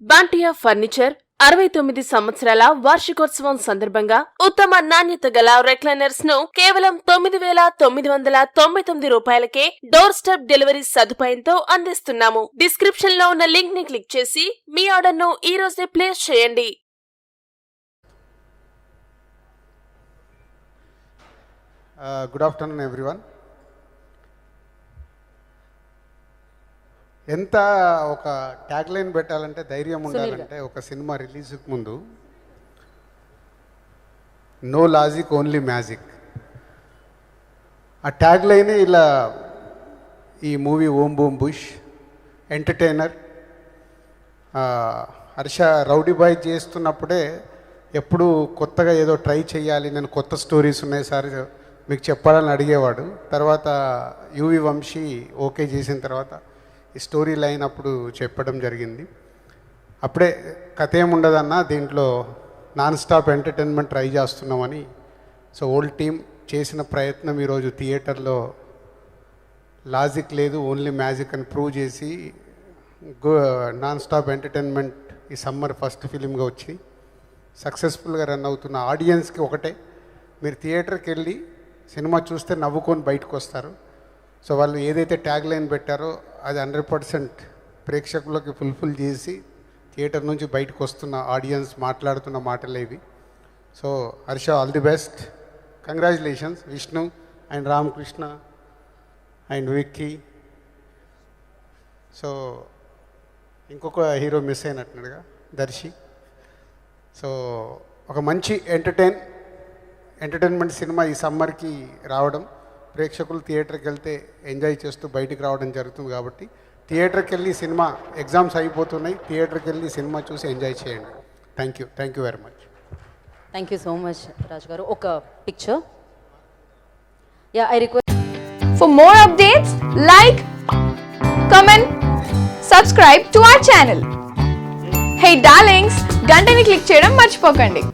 బాంటియా furniture 69 సంవత్సరాల వార్షికోత్సవం సందర్భంగా ఉత్తమ నాణ్యత గల రెక్లైనర్స్ ను కేవలం 9,999 రూపాయలకే డోర్ స్టెప్ డెలివరీ సదుపాయంతో అందిస్తున్నాము. డిస్క్రిప్షన్ లో ఉన్న లింక్ ని క్లిక్ చేసి మీ ఆర్డర్ ను ఈ రోజే ప్లేస్ చేయండి. Good afternoon everyone. ఎంత ఒక ట్యాగ్ లైన్ పెట్టాలంటే ధైర్యం ఉండాలంటే ఒక సినిమా రిలీజ్కి ముందు నో లాజిక్ ఓన్లీ మ్యాజిక్ ఆ ట్యాగ్ లైనే ఇలా ఈ movie Om Bheem Bush entertainer Harsha rowdy boy చేస్తున్నప్పుడే ఎప్పుడు కొత్తగా ఏదో ట్రై చేయాలి, నేను కొత్త స్టోరీస్ ఉన్నాయి సార్ మీకు చెప్పాలని అడిగేవాడు. తర్వాత యువి వంశీ ఓకే చేసిన తర్వాత ఈ స్టోరీ లైన్ అప్పుడు చెప్పడం జరిగింది. అప్పుడే కథ ఏముండదన్నా, దీంట్లో నాన్ స్టాప్ ఎంటర్టైన్మెంట్ ట్రై చేస్తున్నామని. సో ఓల్డ్ టీమ్ చేసిన ప్రయత్నం ఈరోజు థియేటర్లో లాజిక్ లేదు ఓన్లీ మ్యాజిక్ అని ప్రూవ్ చేసి నాన్ స్టాప్ ఎంటర్టైన్మెంట్ ఈ సమ్మర్ ఫస్ట్ ఫిలింగా వచ్చి సక్సెస్ఫుల్గా రన్ అవుతున్న ఆడియన్స్కి ఒకటే, మీరు థియేటర్కి వెళ్ళి సినిమా చూస్తే నవ్వుకొని బయటకు వస్తారు. సో వాళ్ళు ఏదైతే ట్యాగ్ లైన్ పెట్టారో అది 100% ప్రేక్షకులకి ఫుల్ఫిల్ చేసి థియేటర్ నుంచి బయటకు వస్తున్న ఆడియన్స్ మాట్లాడుతున్న మాటలే ఇవి. So Harsha, all the best, congratulations. Vishnu and Ramakrishna and Vicky. So ఇంకొక హీరో మిస్ అయినట్టుగా దర్శి. సో ఒక మంచి ఎంటర్టైన్మెంట్ సినిమా ఈ సమ్మర్కి రావడం, ప్రేక్షకులు థియేటర్కి వెళ్తే ఎంజాయ్ చేస్తూ బయటికి రావడం జరుగుతుంది. కాబట్టి థియేటర్కి వెళ్ళి సినిమా ఎగ్జామ్స్ అయిపోతున్నాయి, థియేటర్కి వెళ్ళి సినిమా చూసి ఎంజాయ్ చేయండి. Thank you very much. Thank you so much Raj గారు. ఒక picture. Yeah, I request. For more updates, like, comment, subscribe to our channel. Hey darlings, గంటని click చేయడం మర్చిపోకండి.